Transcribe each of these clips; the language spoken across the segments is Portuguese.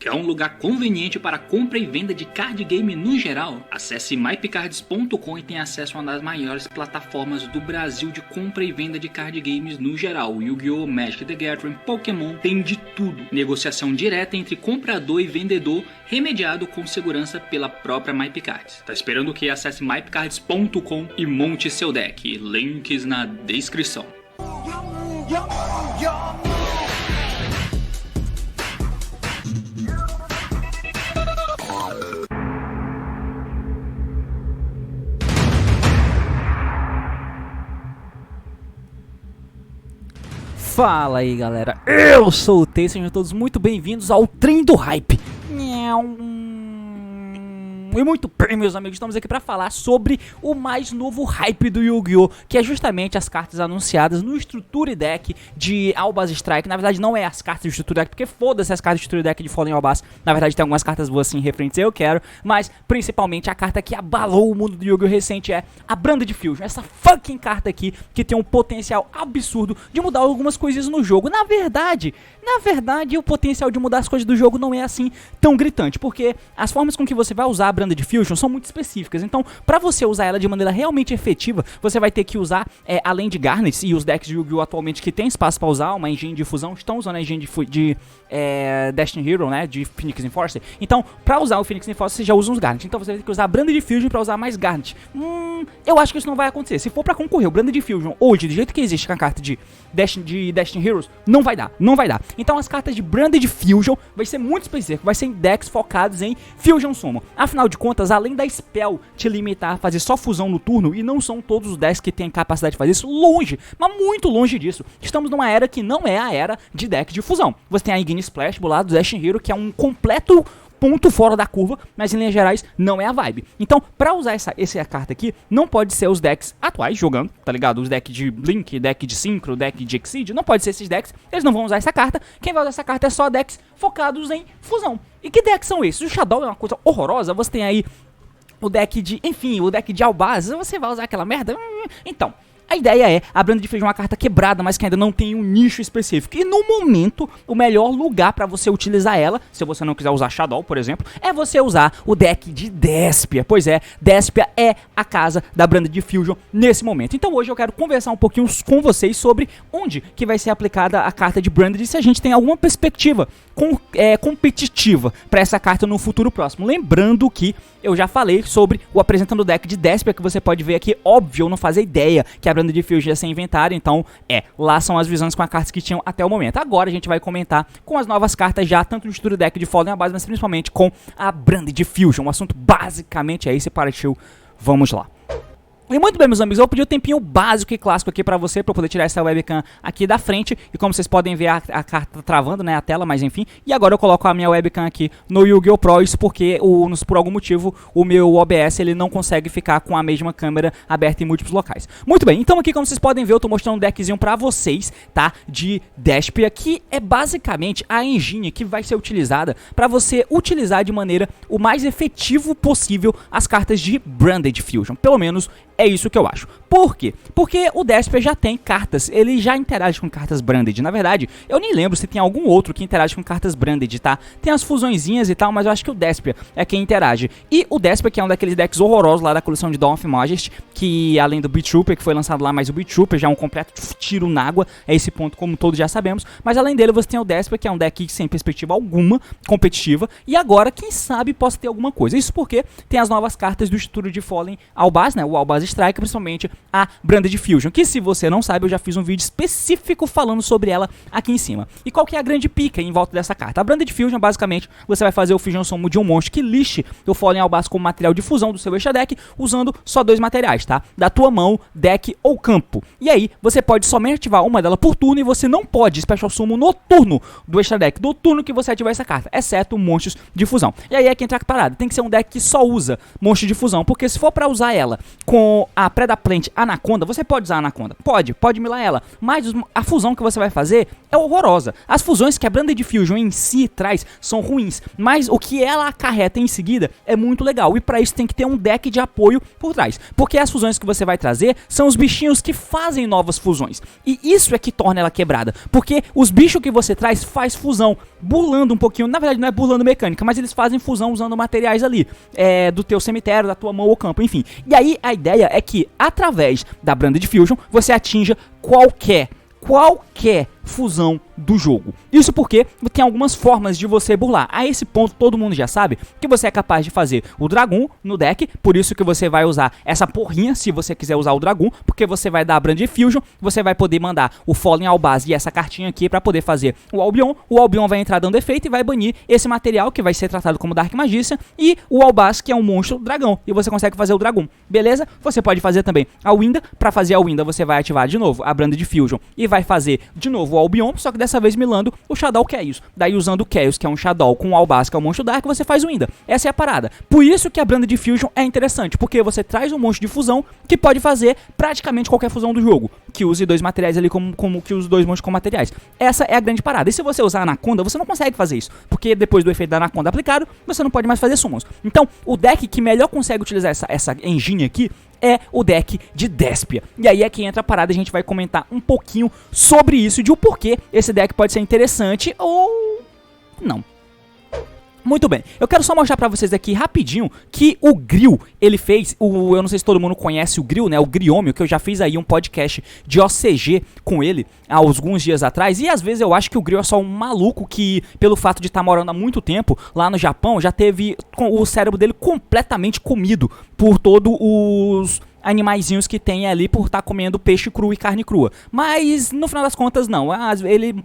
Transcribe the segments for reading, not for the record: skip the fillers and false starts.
Quer um lugar conveniente para compra e venda de card game no geral? Acesse mypcards.com e tenha acesso a uma das maiores plataformas do Brasil de compra e venda de card games no geral. Yu-Gi-Oh!, Magic the Gathering, Pokémon, tem de tudo. Negociação direta entre comprador e vendedor, remediado com segurança pela própria MyPcards. Tá esperando o que? Acesse mypcards.com e monte seu deck. Links na descrição. Fala aí galera, eu sou o T, sejam todos muito bem-vindos ao Trem do Hype. E muito bem, meus amigos, estamos aqui para falar sobre o mais novo hype do Yu-Gi-Oh!, que é justamente as cartas anunciadas no Structure Deck de Albaz Strike. Na verdade não é as cartas do Structure Deck, porque foda-se as cartas do Structure Deck de Fallen Albaz. Na verdade tem algumas cartas boas assim referentes a Eu Quero, mas principalmente a carta que abalou o mundo do Yu-Gi-Oh! Recente é a Branded Fusion. Essa fucking carta aqui que tem um potencial absurdo de mudar algumas coisas no jogo. Na verdade, o potencial de mudar as coisas do jogo não é assim tão gritante, porque as formas com que você vai usar a Branded Fusion são muito específicas. Então, pra você usar ela de maneira realmente efetiva, você vai ter que usar, além de Garnets e os decks de Yu-Gi-Oh! Atualmente que tem espaço pra usar uma engine de fusão, estão usando a engine de Destiny Hero, né, de Phoenix Enforcer. Então, pra usar o Phoenix Enforcer, você já usa uns Garnets. Então, você vai ter que usar a Branded Fusion pra usar mais Garnet. Eu acho que isso não vai acontecer. Se for pra concorrer o Branded Fusion hoje, do jeito que existe com a carta de Destiny Heroes, não vai dar. Então, as cartas de Branded Fusion vai ser muito específico, vai ser em decks focados em Fusion Summon. Afinal de contas, além da spell te limitar a fazer só fusão no turno, e não são todos os decks que têm capacidade de fazer isso, longe, mas muito longe disso. Estamos numa era que não é a era de deck de fusão. Você tem a Igni Splash do lado do Destiny Hero, que é um completo ponto fora da curva, mas em linhas gerais não é a vibe. Então, pra usar essa carta aqui, não pode ser os decks atuais jogando, tá ligado? Os decks de Blink, deck de Synchro, deck de Exceed, não pode ser esses decks, eles não vão usar essa carta. Quem vai usar essa carta é só decks focados em fusão. E que decks são esses? O Shadow é uma coisa horrorosa, você tem aí o deck de Albaz, você vai usar aquela merda? Então, a ideia é a Branded Fusion uma carta quebrada, mas que ainda não tem um nicho específico. E no momento, o melhor lugar pra você utilizar ela, se você não quiser usar Shadow, por exemplo, é você usar o deck de Despia. Pois é, Despia é a casa da Branded Fusion nesse momento. Então hoje eu quero conversar um pouquinho com vocês sobre onde que vai ser aplicada a carta de Branded e se a gente tem alguma perspectiva competitiva para essa carta no futuro próximo. Lembrando que eu já falei sobre o apresentando o deck de Despia, que você pode ver aqui. Óbvio, eu não fazia ideia que a Branded Fusion ia ser inventada, então lá são as visões com as cartas que tinham até o momento. Agora a gente vai comentar com as novas cartas já, tanto no estudo deck de Fallen Albaz, mas principalmente com a Branded Fusion. O assunto basicamente é esse, partiu, vamos lá. E muito bem, meus amigos, eu vou pedir um tempinho básico e clássico aqui pra você, pra eu poder tirar essa webcam aqui da frente. E como vocês podem ver, a carta travando, né, a tela, mas enfim. E agora eu coloco a minha webcam aqui no Yu-Gi-Oh! Pro, isso porque, por algum motivo, o meu OBS, ele não consegue ficar com a mesma câmera aberta em múltiplos locais. Muito bem, então aqui, como vocês podem ver, eu tô mostrando um deckzinho pra vocês, tá, de Despia, que é basicamente a engine que vai ser utilizada pra você utilizar de maneira o mais efetivo possível as cartas de Branded Fusion. Pelo menos é isso que eu acho. Por quê? Porque o Despia já tem cartas, ele já interage com cartas Branded. Na verdade, eu nem lembro se tem algum outro que interage com cartas Branded, tá? Tem as fusõezinhas e tal, mas eu acho que o Despia é quem interage. E o Despia, que é um daqueles decks horrorosos lá da coleção de Dawn of Majesty, que além do Beat Trooper, que foi lançado lá, mas o Beat Trooper já é um completo tiro na água, é esse ponto como todos já sabemos. Mas além dele, você tem o Despia, que é um deck sem perspectiva alguma competitiva, e agora, quem sabe, possa ter alguma coisa. Isso porque tem as novas cartas do Instituto de Fallen Albaz, né? O Albaz Strike, principalmente a Branded Fusion, que se você não sabe, eu já fiz um vídeo específico falando sobre ela aqui em cima. E qual que é a grande pica em volta dessa carta? A Branded Fusion, basicamente, você vai fazer o Fusion Summon de um monstro que lixe o Fallen Albaz como material de fusão do seu extra deck, usando só dois materiais, tá? Da tua mão, deck ou campo. E aí, você pode somente ativar uma delas por turno, e você não pode Special Summon no turno do extra deck, do turno que você ativar essa carta, exceto monstros de fusão. E aí é que entra a parada, tem que ser um deck que só usa monstros de fusão, porque se for pra usar ela com a Predaplant Anaconda, você pode usar a Anaconda, pode milar ela, mas a fusão que você vai fazer é horrorosa. As fusões que a Branded Fusion em si traz são ruins, mas o que ela acarreta em seguida é muito legal, e pra isso tem que ter um deck de apoio por trás, porque as fusões que você vai trazer são os bichinhos que fazem novas fusões, e isso é que torna ela quebrada, porque os bichos que você traz faz fusão, burlando um pouquinho, na verdade não é burlando mecânica, mas eles fazem fusão usando materiais ali, do teu cemitério, da tua mão ou campo, enfim. E aí a ideia é que através da Branded Fusion você atinja qualquer fusão do jogo. Isso porque tem algumas formas de você burlar. A esse ponto todo mundo já sabe que você é capaz de fazer o Dragoon no deck, por isso que você vai usar essa porrinha se você quiser usar o Dragoon, porque você vai dar a Branded Fusion, você vai poder mandar o Fallen Albaz e essa cartinha aqui pra poder fazer o Albion vai entrar dando efeito e vai banir esse material que vai ser tratado como Dark Magician, e o Albaz que é um monstro dragão, e você consegue fazer o Dragoon, beleza? Você pode fazer também a Winda, pra fazer a Winda você vai ativar de novo a Branded Fusion e vai fazer de novo o Albion, só que dessa vez milando o Shadow Chaos. Daí usando o Chaos, que é um Shadow, com o Albaz, que é um monstro Dark, você faz o Winda. Essa é a parada. Por isso que a Branded Fusion é interessante, porque você traz um monstro de fusão que pode fazer praticamente qualquer fusão do jogo, que use dois materiais ali como que use dois monstros como materiais. Essa é a grande parada. E se você usar a Anaconda, você não consegue fazer isso, porque depois do efeito da Anaconda aplicado, você não pode mais fazer summons. Então, o deck que melhor consegue utilizar essa engine aqui é o deck de Despia. E aí é que entra a parada, a gente vai comentar um pouquinho sobre isso, de o porquê esse deck pode ser interessante ou não. Muito bem, eu quero só mostrar pra vocês aqui rapidinho que o Grill, ele fez, eu não sei se todo mundo conhece o Grill, né, o Griômio, que eu já fiz aí um podcast de OCG com ele há alguns dias atrás, e às vezes eu acho que o Grill é só um maluco que, pelo fato de estar morando há muito tempo lá no Japão, já teve o cérebro dele completamente comido por todos os animaizinhos que tem ali por estar comendo peixe cru e carne crua. Mas, no final das contas, não. Ele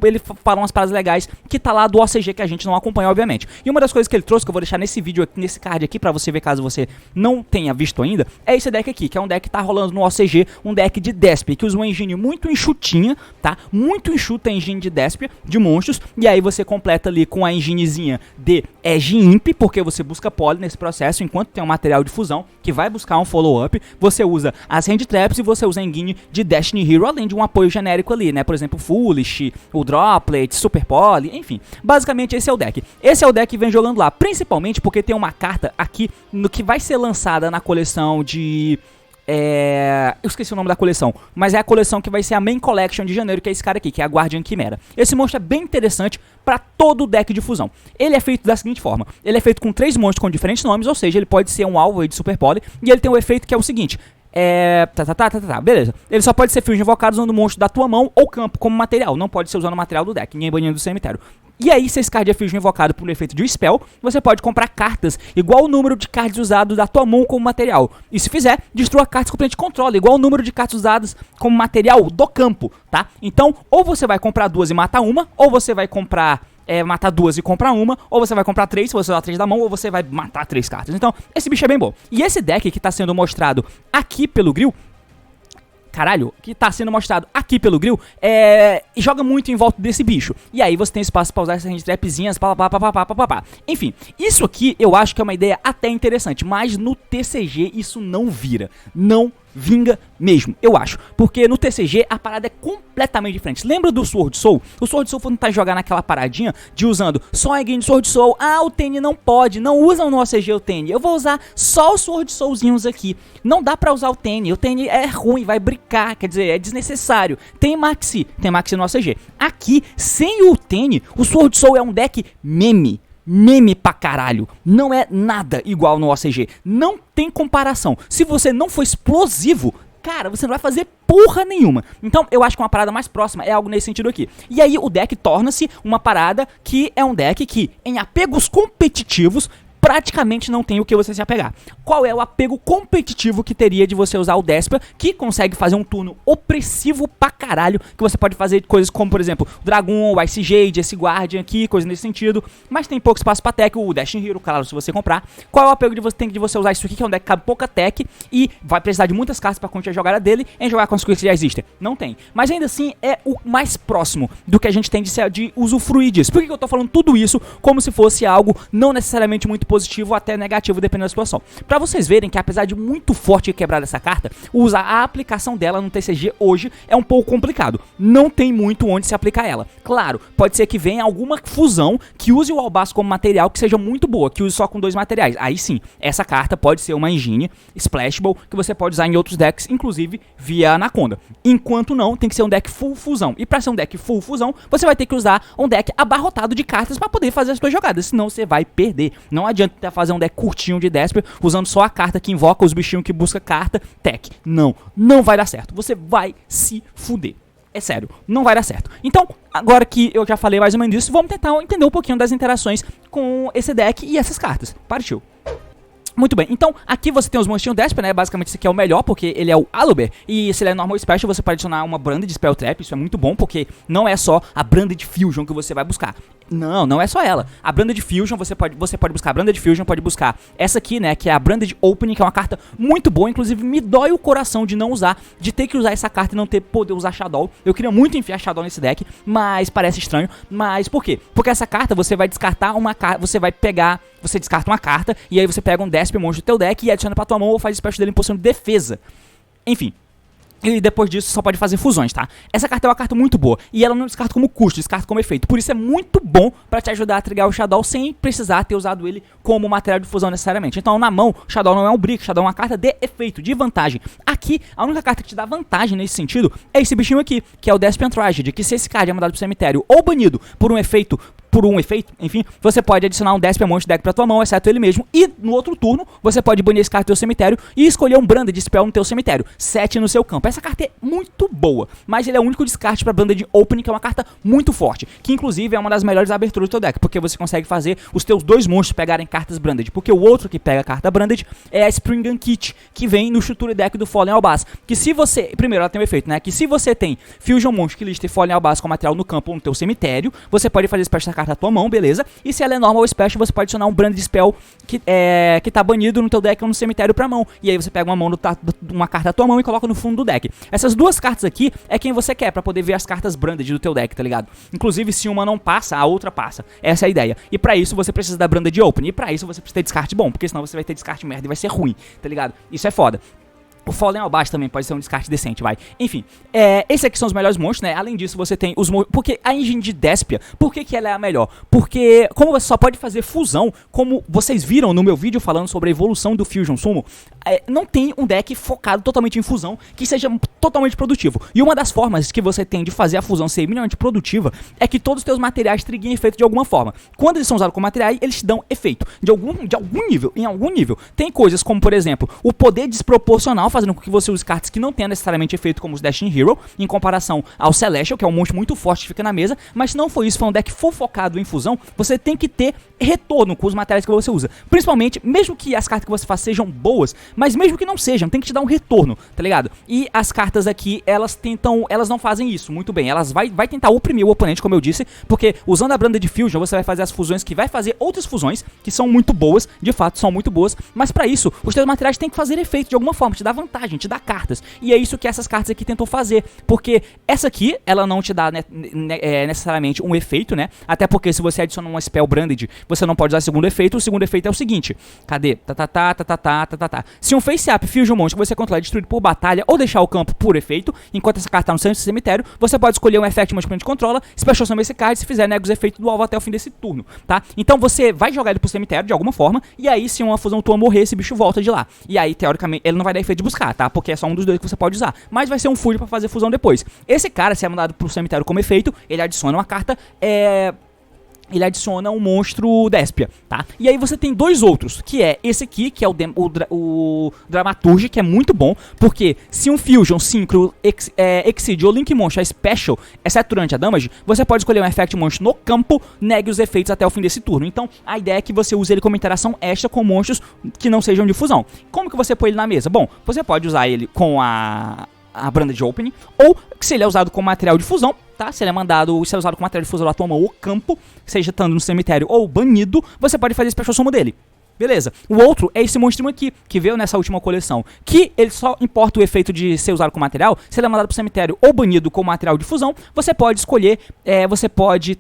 fala umas paradas legais que tá lá do OCG que a gente não acompanha, obviamente. E uma das coisas que ele trouxe, que eu vou deixar nesse vídeo, nesse card aqui, pra você ver caso você não tenha visto ainda, é esse deck aqui, que é um deck que tá rolando no OCG, um deck de Despia, que usa uma engine muito enxutinha, tá? Muito enxuta a engine de Despia, de monstros, e aí você completa ali com a enginezinha de Edge Imp, porque você busca poly nesse processo, enquanto tem um material de fusão, que vai buscar um follow-up, você usa as hand traps e você usa a engine de Destiny Hero, além de um apoio genérico ali, né? Por exemplo, Foolish, o Droplet, Super Poly, enfim. Basicamente esse é o deck. Esse é o deck que vem jogando lá, principalmente porque tem uma carta aqui no que vai ser lançada na coleção de... eu esqueci o nome da coleção, mas é a coleção que vai ser a Main Collection de janeiro, que é esse cara aqui, que é a Guardian Chimera. Esse monstro é bem interessante para todo o deck de fusão. Ele é feito da seguinte forma, ele é feito com 3 monstros com diferentes nomes, ou seja, ele pode ser um alvo aí de Super Poly, e ele tem um efeito que é o seguinte... beleza. Ele só pode ser fusion invocado usando o monstro da tua mão ou campo como material. Não pode ser usando o material do deck, nem banindo do cemitério. E aí, se esse card é fusion invocado por um efeito de spell, você pode comprar cartas igual o número de cards usados da tua mão como material. E se fizer, destrua cartas que o oponente controla, igual o número de cartas usadas como material do campo, tá? Então, ou você vai comprar 2 e matar uma, ou você vai comprar... matar 2 e comprar uma, ou você vai comprar 3 se você usar 3 da mão, ou você vai matar 3 cartas. Então, esse bicho é bem bom. E esse deck que tá sendo mostrado aqui pelo Grill, que tá sendo mostrado aqui pelo Grill, joga muito em volta desse bicho. E aí você tem espaço pra usar essas hand trapzinhas, papapá. Enfim, isso aqui eu acho que é uma ideia até interessante, mas no TCG isso não vira. Não vinga mesmo, eu acho. Porque no TCG a parada é completamente diferente. Lembra do Sword Soul? O Sword Soul foi tentar jogar naquela paradinha de usando só a engine Sword Soul. Ah, o Tene não pode, não usam no OCG o Tene. Eu vou usar só os Sword Soulzinhos aqui. Não dá pra usar o Tene é ruim, vai brincar, quer dizer, é desnecessário. Tem Maxi no OCG. Aqui, sem o Tene, o Sword Soul é um deck meme pra caralho, não é nada igual no OCG, não tem comparação. Se você não for explosivo, cara, você não vai fazer porra nenhuma. Então eu acho que uma parada mais próxima é algo nesse sentido aqui. E aí o deck torna-se uma parada que é um deck que, em apegos competitivos, praticamente não tem o que você se apegar. Qual é o apego competitivo que teria de você usar o Despia, que consegue fazer um turno opressivo pra caralho, que você pode fazer coisas como, por exemplo, o Dragon, o Ice Jade, esse Guardian aqui, coisa nesse sentido, mas tem pouco espaço pra tech, o Destiny Hero, claro, se você comprar. Qual é o apego de você usar isso aqui, que é um deck que cabe pouca tech e vai precisar de muitas cartas pra continuar a jogada dele em jogar com as coisas que já existem? Não tem. Mas ainda assim é o mais próximo do que a gente tem de usufruir disso. Por que eu tô falando tudo isso como se fosse algo não necessariamente muito positivo até negativo, dependendo da situação. Pra vocês verem que apesar de muito forte e quebrada essa carta, usar a aplicação dela no TCG hoje é um pouco complicado. Não tem muito onde se aplicar ela. Claro, pode ser que venha alguma fusão que use o Albaço como material que seja muito boa, que use só com 2 materiais. Aí sim, essa carta pode ser uma engine splashable que você pode usar em outros decks, inclusive via Anaconda. Enquanto não, tem que ser um deck full fusão. E pra ser um deck full fusão, você vai ter que usar um deck abarrotado de cartas pra poder fazer as suas jogadas, senão você vai perder. Não adianta fazer um deck curtinho de Desper usando só a carta que invoca os bichinhos que busca carta, tech. Não vai dar certo. Você vai se fuder. É sério, não vai dar certo. Então, agora que eu já falei mais ou menos disso, vamos tentar entender um pouquinho das interações com esse deck e essas cartas. Partiu. Muito bem, então aqui você tem os monstrinhos Desper, né, basicamente esse aqui é o melhor, porque ele é o Aluber, e se ele é Normal Special, você pode adicionar uma Branded Spell Trap, isso é muito bom, porque não é só a Branded Fusion que você vai buscar. Não é só ela. A Branded Fusion, você pode buscar a Branded Fusion, pode buscar essa aqui, né, que é a Branded Opening, que é uma carta muito boa, inclusive me dói o coração de não usar, de ter que usar essa carta e não poder usar Shadow. Eu queria muito enfiar Shadow nesse deck, mas parece estranho. Mas por quê? Porque essa carta você vai descartar uma carta, você descarta uma carta, e aí você pega um Desper monstro do teu deck e adiciona pra tua mão ou faz special dele em posição de defesa. Enfim. E depois disso só pode fazer fusões, tá? Essa carta é uma carta muito boa. E ela não descarta como custo, descarta como efeito. Por isso é muito bom pra te ajudar a trigar o Shadow sem precisar ter usado ele como material de fusão necessariamente. Então na mão, Shadow não é um brick, Shadow é uma carta de efeito, de vantagem. Aqui, a única carta que te dá vantagem nesse sentido é esse bichinho aqui, que é o Despian Tragedy, que se esse card é mandado pro cemitério ou banido por um efeito, enfim, você pode adicionar um Desper Monstro deck pra tua mão, exceto ele mesmo, e no outro turno, você pode banir esse card do teu cemitério e escolher um Branded Spell no teu cemitério, 7 no seu campo. Essa carta é muito boa, mas ele é o único descarte pra Branded Opening, que é uma carta muito forte, que inclusive é uma das melhores aberturas do teu deck, porque você consegue fazer os teus 2 monstros pegarem cartas Branded, porque o outro que pega carta Branded é a Spring Gun Kit, que vem no Structure Deck do Fallen Albaz, que se você, primeiro ela tem um efeito, né, que se você tem Fusion Monstro que lista e Fallen Albaz com material no campo ou no teu cemitério, você pode fazer special carta na tua mão, beleza? E se ela é normal ou special, você pode adicionar um Branded Spell que tá banido no teu deck ou no cemitério pra mão. E aí você pega uma carta da tua mão e coloca no fundo do deck. Essas 2 cartas aqui é quem você quer pra poder ver as cartas Branded do teu deck, tá ligado? Inclusive, se uma não passa, a outra passa. Essa é a ideia. E pra isso você precisa da Branded Open. E pra isso você precisa ter descarte bom, porque senão você vai ter descarte merda e vai ser ruim, tá ligado? Isso é foda. O Fallen Albaz também pode ser um descarte decente, vai. Enfim, esses aqui são os melhores monstros, né? Além disso, você tem os monstros... Porque a engine de Despia, por que ela é a melhor? Porque, como você só pode fazer fusão, como vocês viram no meu vídeo falando sobre a evolução do Fusion Summon, não tem um deck focado totalmente em fusão que seja totalmente produtivo. E uma das formas que você tem de fazer a fusão ser minimamente produtiva é que todos os teus materiais triguem efeito de alguma forma. Quando eles são usados como materiais, eles te dão efeito de algum nível, em algum nível. Tem coisas como, por exemplo, o poder desproporcional, fazendo com que você use cartas que não tenham necessariamente efeito, como os Destiny Hero, em comparação ao Celestial, que é um monstro muito forte que fica na mesa, mas se não for isso, for um deck full focado em fusão, você tem que ter retorno com os materiais que você usa. Principalmente, mesmo que as cartas que você faz sejam boas, mas mesmo que não sejam, tem que te dar um retorno, tá ligado? E as cartas aqui, elas não fazem isso muito bem. Elas vai tentar oprimir o oponente, como eu disse, porque usando a Branded Fusion, você vai fazer as fusões que vai fazer outras fusões, que são muito boas, de fato, são muito boas, mas pra isso, os teus materiais têm que fazer efeito de alguma forma, te dar vantagem, te dar cartas. E é isso que essas cartas aqui tentam fazer, porque essa aqui, ela não te dá necessariamente um efeito, né? Até porque se você adiciona uma Spell Branded, você não pode usar o segundo efeito é o seguinte, cadê? Se um Face-Up Fusion Monstro que você controla é destruído por batalha ou deixar o campo por efeito, enquanto essa carta tá no centro do cemitério, você pode escolher um Effect Monstro que a gente controla, Special Summon esse card, se fizer, nega os efeitos do alvo até o fim desse turno, tá? Então você vai jogar ele pro cemitério de alguma forma, e aí se uma fusão tua morrer, esse bicho volta de lá. E aí, teoricamente, ele não vai dar efeito de buscar, tá? Porque é só um dos 2 que você pode usar, mas vai ser um full pra fazer fusão depois. Esse cara, se é mandado pro cemitério como efeito, ele adiciona uma carta, ele adiciona um monstro Despia, tá? E aí você tem 2 outros, que é esse aqui, que é o Dramaturge, que é muito bom, porque se um Fusion, Synchro, Exceed ou Link Monstro é Special, exceto durante a damage, você pode escolher um Effect Monstro no campo, negue os efeitos até o fim desse turno. Então, a ideia é que você use ele como interação extra com monstros que não sejam de fusão. Como que você põe ele na mesa? Bom, você pode usar ele com a Branded Opening, ou se ele é usado como material de fusão, tá? Se ele é usado como material de fusão da tua mão ou campo, seja estando no cemitério ou banido, você pode fazer Special Summon dele. Beleza. O outro é esse monstro aqui, que veio nessa última coleção, que ele só importa o efeito de ser usado com material. Se ele é mandado pro cemitério ou banido com material de fusão, você pode escolher, você pode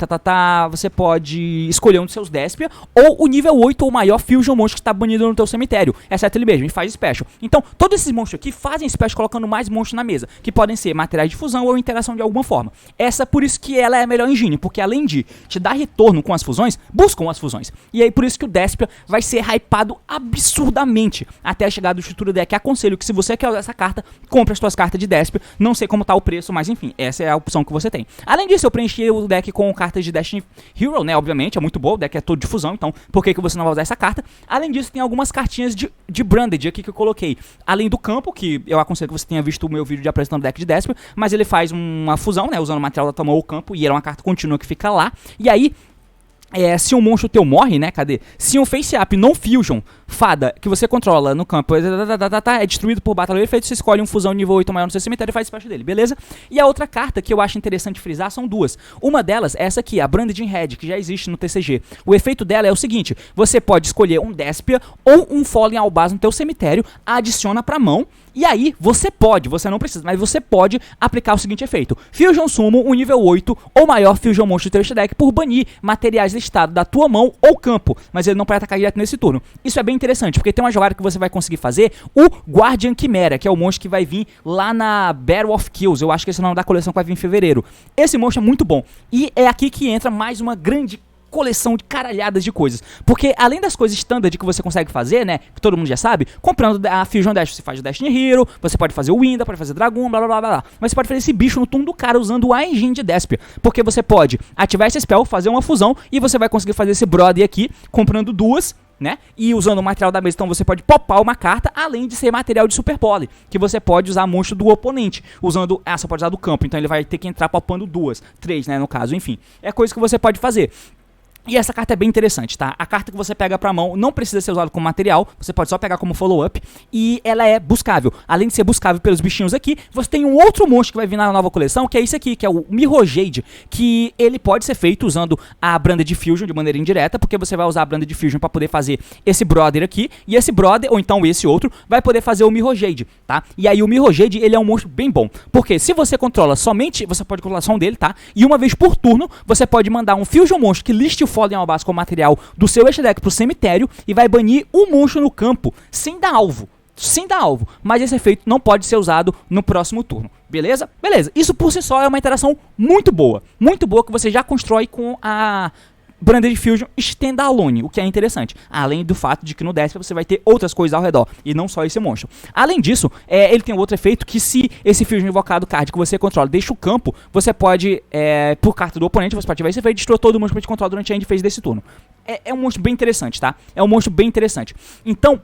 escolher um dos seus Despia, ou o nível 8 ou maior Fusion Monstro que está banido no teu cemitério, exceto ele mesmo, e faz Special. Então, todos esses monstros aqui fazem Special colocando mais monstros na mesa, que podem ser materiais de fusão ou interação de alguma forma. Por isso que ela é a melhor engine, porque além de te dar retorno com as fusões, buscam as fusões. E aí por isso que o Despia vai ser hypado absurdamente até a chegada do Estrutura Deck. Aconselho que se você quer usar essa carta, compre as suas cartas de Despia. Não sei como tá o preço, mas enfim, essa é a opção que você tem. Além disso, eu preenchi o deck com cartas de Destiny Hero, né? Obviamente, é muito bom, o deck é todo de fusão, então por que você não vai usar essa carta? Além disso, tem algumas cartinhas de Branded aqui que eu coloquei. Além do campo, que eu aconselho que você tenha visto o meu vídeo de apresentando o deck de Despia, mas ele faz uma fusão, né? Usando o material da Tamão ou campo, e ela é uma carta contínua que fica lá. E aí, se um monstro teu morre, né, cadê? Se um face-up non-fusion, fada, que você controla no campo, é destruído por batalha efeito, você escolhe um fusão nível 8 maior no seu cemitério e faz special dele, beleza? E a outra carta que eu acho interessante frisar são duas. Uma delas é essa aqui, a Branded in Red, que já existe no TCG. O efeito dela é o seguinte, você pode escolher um Despia ou um Fallen Albaz no teu cemitério, adiciona pra mão, e aí você não precisa, mas você pode aplicar o seguinte efeito. Fusion Summon um nível 8 ou maior Fusion Monstro do teu deck por banir materiais listados da tua mão ou campo, mas ele não pode atacar direto nesse turno. Isso é bem interessante, porque tem uma jogada que você vai conseguir fazer, o Guardian Chimera, que é o monstro que vai vir lá na Battle of Kills, eu acho que esse é o nome da coleção que vai vir em fevereiro. Esse monstro é muito bom, e é aqui que entra mais uma grande coleção de caralhadas de coisas, porque além das coisas standard que você consegue fazer, né, que todo mundo já sabe, comprando a Fusion Dash, você faz o Destiny Hero, você pode fazer o Winda, pode fazer Dragon, blá blá blá blá, mas você pode fazer esse bicho no turno do cara usando a engine de Despia, porque você pode ativar esse spell, fazer uma fusão, e você vai conseguir fazer esse brother aqui, comprando duas, né? E usando o material da mesa, então você pode popar uma carta, além de ser material de Super Poly, que você pode usar monstro do oponente, usando, você pode usar do campo, então ele vai ter que entrar popando duas, três, né, no caso, enfim, é coisa que você pode fazer. E essa carta é bem interessante, tá? A carta que você pega pra mão não precisa ser usada como material, você pode só pegar como follow-up, e ela é buscável. Além de ser buscável pelos bichinhos aqui, você tem um outro monstro que vai vir na nova coleção, que é esse aqui, que é o Mirrorjade, que ele pode ser feito usando a Branded Fusion de maneira indireta, porque você vai usar a Branded Fusion pra poder fazer esse brother aqui, e esse brother, ou então esse outro, vai poder fazer o Mirrorjade, tá? E aí o Mirrorjade, ele é um monstro bem bom, porque se você controla somente, você pode controlar só um dele, tá? E uma vez por turno, você pode mandar um Fusion Monstro que liste o Fallen Albaz com o material do seu extra deck pro cemitério e vai banir um monstro no campo sem dar alvo. Mas esse efeito não pode ser usado no próximo turno, beleza? Beleza, isso por si só é uma interação muito boa que você já constrói com a Branded Fusion Standalone, o que é interessante, além do fato de que no Despia você vai ter outras coisas ao redor, e não só esse monstro. Além disso, ele tem outro efeito que se esse Fusion invocado card que você controla deixa o campo, você pode, por carta do oponente, você pode ativar esse efeito e destruir todo o monstro que você controla durante a end phase desse turno. É um monstro bem interessante, tá? É um monstro bem interessante. Então,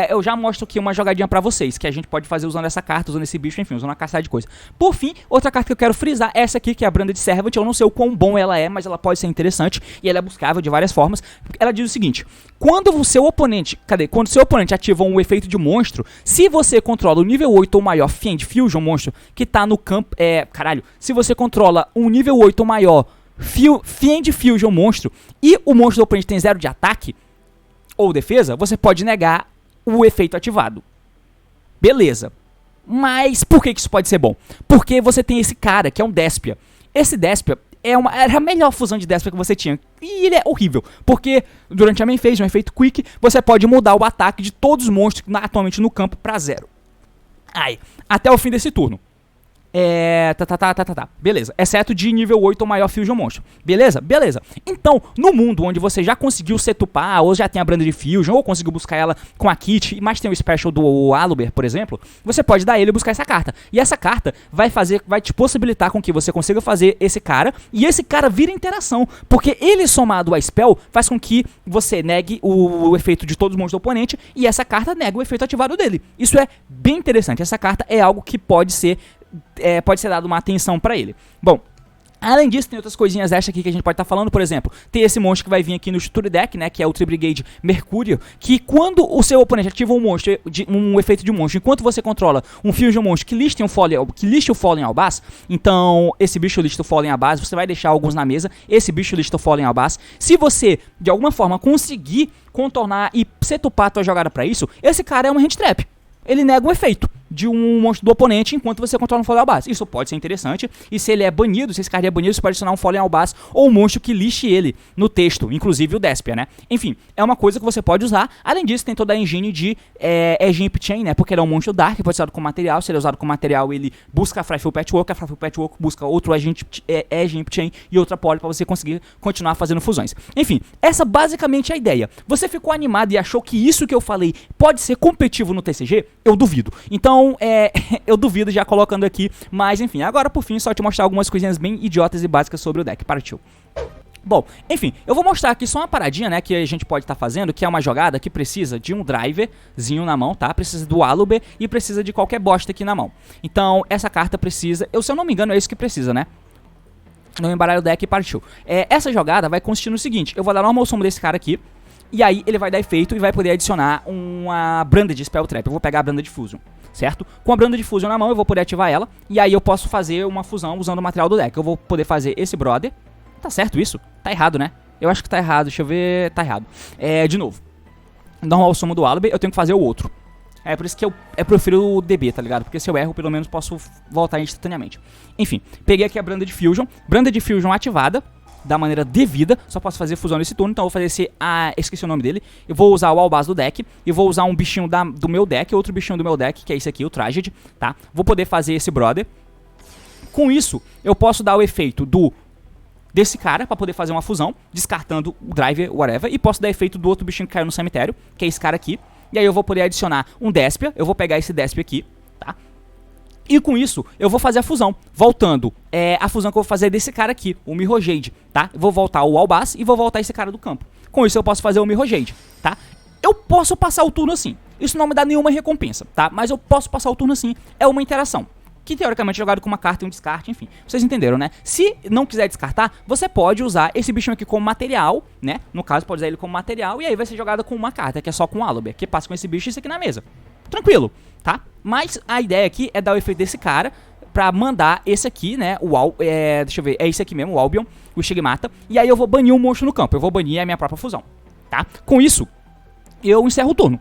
eu já mostro aqui uma jogadinha pra vocês, que a gente pode fazer usando essa carta, usando esse bicho, enfim, usando uma caçada de coisa. Por fim, outra carta que eu quero frisar, essa aqui, que é a Branded Servant. Eu não sei o quão bom ela é, mas ela pode ser interessante, e ela é buscável de várias formas. Ela diz o seguinte, quando o seu oponente ativa um efeito de monstro, se você controla o nível 8 ou maior Fiend Fusion monstro, que tá no campo, se você controla um nível 8 ou maior Fiend Fusion monstro, e o monstro do oponente tem 0 de ataque, ou defesa, você pode negar o efeito ativado. Beleza. Mas por que isso pode ser bom? Porque você tem esse cara, que é um Despia. Esse Despia era a melhor fusão de Despia que você tinha. E ele é horrível. Porque durante a main phase, um efeito Quick, você pode mudar o ataque de todos os monstros atualmente no campo pra 0. Até o fim desse turno. Beleza. Exceto de nível 8 ou maior Fusion Monstro. Beleza? Beleza. Então, no mundo onde você já conseguiu setupar, ou já tem a Branded Fusion, ou conseguiu buscar ela com a kit, mas tem o special do Aluber, por exemplo, você pode dar ele e buscar essa carta. E essa carta vai te possibilitar com que você consiga fazer esse cara, e esse cara vira interação, porque ele somado a spell faz com que você negue o efeito de todos os monstros do oponente, e essa carta nega o efeito ativado dele. Isso é bem interessante. Essa carta é algo que pode ser dado uma atenção pra ele. Bom, Além disso, tem outras coisinhas extra aqui que a gente pode estar falando, por exemplo, tem esse monstro que vai vir aqui no Structure Deck, né, que é o Tri-Brigade Mercúrio, que quando o seu oponente ativa um monstro, um efeito de monstro, enquanto você controla um Fusion monstro que liste o Fallen Albaz, então esse bicho lista o Fallen Albaz, você vai deixar alguns na mesa, esse bicho lista o Fallen Albaz. Se você, de alguma forma, conseguir contornar e setupar a tua jogada pra isso, esse cara é uma hand trap. Ele nega um efeito de um monstro do oponente enquanto você controla um Fallen Albaz. Isso pode ser interessante, e se ele é banido, se esse card é banido, você pode adicionar um Fallen Albaz ou um monstro que lixe ele no texto, inclusive o Despia, né? Enfim, é uma coisa que você pode usar. Além disso, tem toda a engine de Agent Chain, né? Porque ele é um monstro Dark, pode ser usado com material. Se ele é usado com material, ele busca a Frightful Patchwork, a Frightful Patchwork busca outro Agent Chain e outra poly pra você conseguir continuar fazendo fusões. Enfim, essa basicamente é a ideia. Você ficou animado e achou que isso que eu falei pode ser competitivo no TCG? Eu duvido. Então, eu duvido já colocando aqui, mas enfim, agora por fim só te mostrar algumas coisinhas bem idiotas e básicas sobre o deck. Partiu. Bom, enfim, eu vou mostrar aqui só uma paradinha, né, que a gente pode estar fazendo, que é uma jogada que precisa de um driverzinho na mão, tá? Precisa do Aluber e precisa de qualquer bosta aqui na mão. Então, essa carta precisa, se eu não me engano é isso que precisa, né? Não embaralho o deck e partiu. Essa jogada vai consistir no seguinte, eu vou dar normal summon desse cara aqui, e aí ele vai dar efeito e vai poder adicionar uma Branded Spell Trap. Eu vou pegar a Branded Fusion, certo? Com a Branded Fusion na mão eu vou poder ativar ela, e aí eu posso fazer uma fusão usando o material do deck. Eu vou poder fazer esse Brother. Tá certo isso? Tá errado, né? Eu acho que tá errado, deixa eu ver... Tá errado. De novo. Normal summon do Aluber, eu tenho que fazer o outro. É por isso que eu prefiro o DB, tá ligado? Porque se eu erro, pelo menos posso voltar instantaneamente. Enfim, peguei aqui a Branded Fusion. Branded Fusion ativada da maneira devida, só posso fazer fusão nesse turno, então eu vou fazer esse, esqueci o nome dele, eu vou usar o Albaz do deck, e vou usar um bichinho do meu deck, outro bichinho do meu deck, que é esse aqui, o Tragedy, tá? Vou poder fazer esse Brother. Com isso, eu posso dar o efeito desse cara, pra poder fazer uma fusão, descartando o Driver, whatever, e posso dar efeito do outro bichinho que caiu no cemitério, que é esse cara aqui, e aí eu vou poder adicionar um Despia, eu vou pegar esse Despia aqui, tá? E com isso, eu vou fazer a fusão, voltando, a fusão que eu vou fazer desse cara aqui, o Mirror-Jade, tá? Eu vou voltar o Albaz e vou voltar esse cara do campo. Com isso eu posso fazer o Mirror-Jade, tá? Eu posso passar o turno assim, isso não me dá nenhuma recompensa, tá? Mas eu posso passar o turno assim, é uma interação. Que teoricamente é jogado com uma carta e um descarte, enfim. Vocês entenderam, né? Se não quiser descartar, você pode usar esse bichinho aqui como material, né? No caso, pode usar ele como material, e aí vai ser jogado com uma carta, que é só com o Aluber, que passa com esse bicho e esse aqui na mesa. Tranquilo, tá? Mas a ideia aqui é dar o efeito desse cara pra mandar esse aqui, né? Deixa eu ver, é esse aqui mesmo, o Albion, o Stigmata. E aí eu vou banir um monstro no campo, eu vou banir a minha própria fusão, tá? Com isso, eu encerro o turno.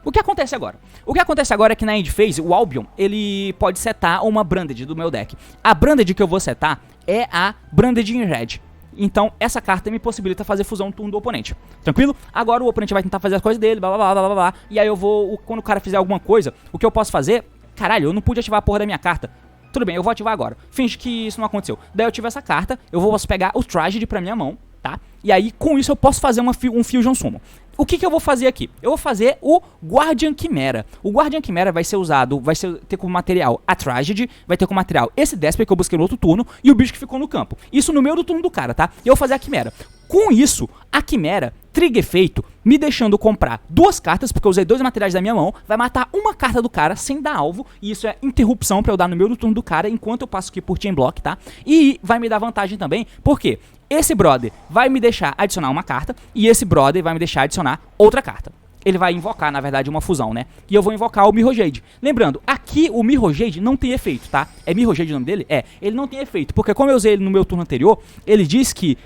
O que acontece agora? O que acontece agora é que na end phase, o Albion, ele pode setar uma Branded do meu deck. A Branded que eu vou setar é a Branded in Red. Então, essa carta me possibilita fazer fusão no turno do oponente. Tranquilo? Agora o oponente vai tentar fazer as coisas dele, blá blá blá blá blá blá. E aí eu vou, quando o cara fizer alguma coisa, o que eu posso fazer... Caralho, eu não pude ativar a porra da minha carta. Tudo bem, eu vou ativar agora. Finge que isso não aconteceu. Daí eu ativo essa carta, eu vou pegar o Tragedy pra minha mão, tá? E aí, com isso, eu posso fazer um Fusion Summon. O que eu vou fazer aqui? Eu vou fazer o Guardian Chimera. O Guardian Chimera vai ser usado, ter como material a Tragedy, vai ter como material esse Despia que eu busquei no outro turno e o bicho que ficou no campo. Isso no meio do turno do cara, tá? E eu vou fazer a Chimera. Com isso, a Chimera, trigger efeito, me deixando comprar duas cartas, porque eu usei dois materiais da minha mão, vai matar uma carta do cara sem dar alvo, e isso é interrupção pra eu dar no meio do turno do cara, enquanto eu passo aqui por Chain Block, tá? E vai me dar vantagem também, porque esse brother vai me deixar adicionar uma carta, e esse brother vai me deixar adicionar outra carta. Ele vai invocar, na verdade, uma fusão, né? E eu vou invocar o Mirror-Jade. Lembrando, aqui o Mirror-Jade não tem efeito, tá? É Mirror-Jade o nome dele? Ele não tem efeito, porque como eu usei ele no meu turno anterior, ele diz que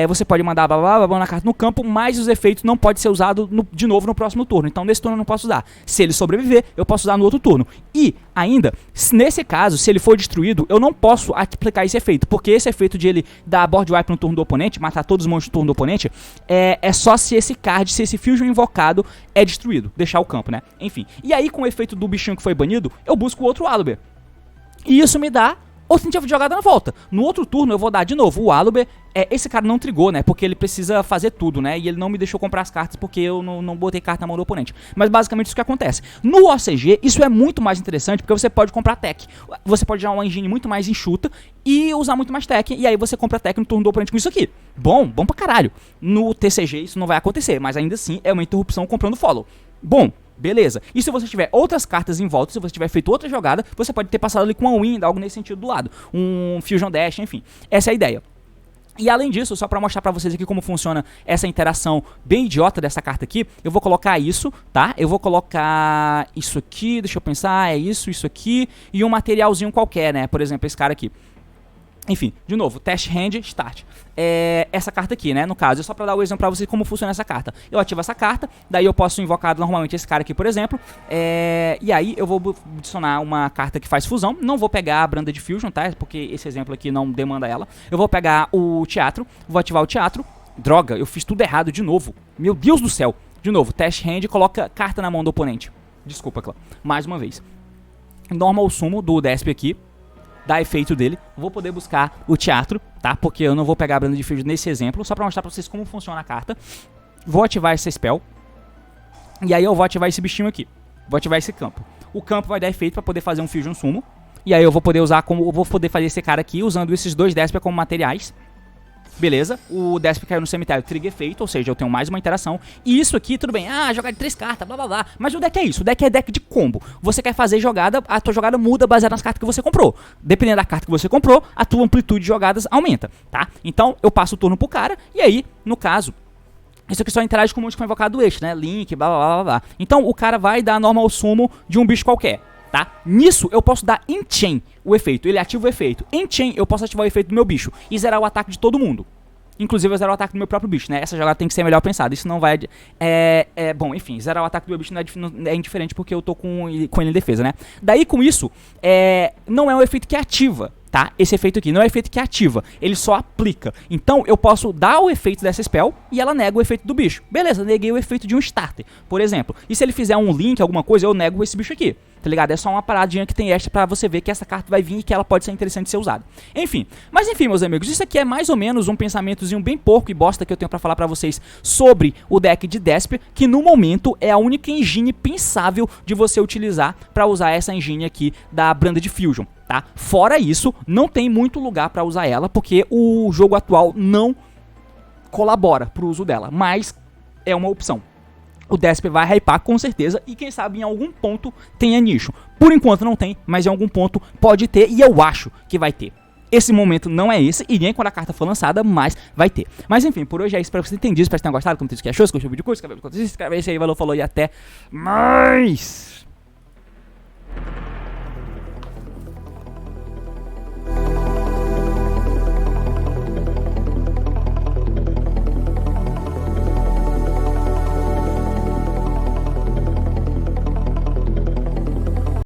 você pode mandar blá blá blá blá na carta no campo, mas os efeitos não podem ser usados de novo no próximo turno. Então nesse turno eu não posso usar. Se ele sobreviver, eu posso usar no outro turno. E, ainda, nesse caso, se ele for destruído, eu não posso aplicar esse efeito, porque esse efeito de ele dar board wipe no turno do oponente, matar todos os monstros no turno do oponente, é só se esse card, se esse Fusion invocado é destruído, deixar o campo, né? Enfim. E aí, com o efeito do bichinho que foi banido, eu busco o outro Aluber. E isso me dá outra tentativa de jogada na volta. No outro turno eu vou dar de novo o Aluber. Esse cara não trigou, né? Porque ele precisa fazer tudo, né? E ele não me deixou comprar as cartas porque eu não botei carta na mão do oponente. Mas basicamente isso que acontece. No OCG, isso é muito mais interessante porque você pode comprar tech. Você pode gerar uma engine muito mais enxuta e usar muito mais tech. E aí você compra tech no turno do oponente com isso aqui. Bom pra caralho. No TCG isso não vai acontecer, mas ainda assim é uma interrupção comprando follow. Bom, Beleza. E se você tiver outras cartas em volta, se você tiver feito outra jogada, você pode ter passado ali com uma Wind, algo nesse sentido do lado. Um Fusion Dash, enfim. Essa é a ideia. E além disso, só pra mostrar pra vocês aqui como funciona essa interação bem idiota dessa carta aqui, eu vou colocar isso, tá? Eu vou colocar isso aqui, deixa eu pensar, é isso aqui, e um materialzinho qualquer, né? Por exemplo, esse cara aqui. Enfim, de novo, Test Hand, Start. Essa carta aqui, né, no caso, é só pra dar o exemplo pra vocês como funciona essa carta. Eu ativo essa carta, daí eu posso invocar normalmente esse cara aqui, por exemplo, e aí eu vou adicionar uma carta que faz fusão. Não vou pegar a Branded Fusion, tá, porque esse exemplo aqui não demanda ela. Eu vou pegar o teatro, vou ativar o teatro. Droga, eu fiz tudo errado de novo. Meu Deus do céu. De novo, Test Hand, coloca carta na mão do oponente. Desculpa, Clã. Mais uma vez. Normal Sumo do Desp aqui. Dá efeito dele, vou poder buscar o teatro, tá? Porque eu não vou pegar a Branded Fusion nesse exemplo, só pra mostrar pra vocês como funciona a carta. Vou ativar essa spell, e aí eu vou ativar esse bichinho aqui. Vou ativar esse campo. O campo vai dar efeito pra poder fazer um Fusion Sumo, e aí eu vou poder usar como, eu vou poder fazer esse cara aqui usando esses dois Despia como materiais. Beleza, o Desp caiu no cemitério, trigger efeito, ou seja, eu tenho mais uma interação. E isso aqui, tudo bem, jogar de 3 cartas, blá blá blá. Mas o deck é isso, o deck é deck de combo. Você quer fazer jogada, a tua jogada muda baseada nas cartas que você comprou. Dependendo da carta que você comprou, a tua amplitude de jogadas aumenta, tá? Então, eu passo o turno pro cara, e aí, no caso, isso aqui só interage com o monte com invocado eixo, né? Link, blá blá blá blá. Então, o cara vai dar normal sumo de um bicho qualquer. Tá? Nisso eu posso dar Enchain o efeito, ele ativa o efeito. Enchain eu posso ativar o efeito do meu bicho e zerar o ataque de todo mundo. Inclusive eu zerar o ataque do meu próprio bicho, né? Essa jogada tem que ser melhor pensada, isso não vai... bom, enfim, zerar o ataque do meu bicho não é indiferente porque eu tô com ele em defesa, né? Daí com isso, não é um efeito que ativa, tá? Esse efeito aqui não é um efeito que ativa, ele só aplica. Então eu posso dar o efeito dessa spell e ela nega o efeito do bicho. Beleza, neguei o efeito de um starter, por exemplo. E se ele fizer um link, alguma coisa, eu nego esse bicho aqui. Tá ligado? É só uma paradinha que tem extra pra você ver que essa carta vai vir e que ela pode ser interessante de ser usada. Enfim, mas enfim, meus amigos, isso aqui é mais ou menos um pensamentozinho bem porco e bosta que eu tenho pra falar pra vocês sobre o deck de Desp, que no momento é a única engine pensável de você utilizar pra usar essa engine aqui da Branded Fusion, tá? Fora isso, não tem muito lugar pra usar ela, porque o jogo atual não colabora pro uso dela, mas é uma opção. O Desp vai hypar com certeza e quem sabe em algum ponto tenha nicho. Por enquanto não tem, mas em algum ponto pode ter e eu acho que vai ter. Esse momento não é esse e nem quando a carta for lançada, mas vai ter. Mas enfim, por hoje é isso. Espero que vocês tenham entendido, espero que tenham gostado. Como vocês que achou, se gostou do vídeo, curte, se inscreve aí, valeu, falou e até mais.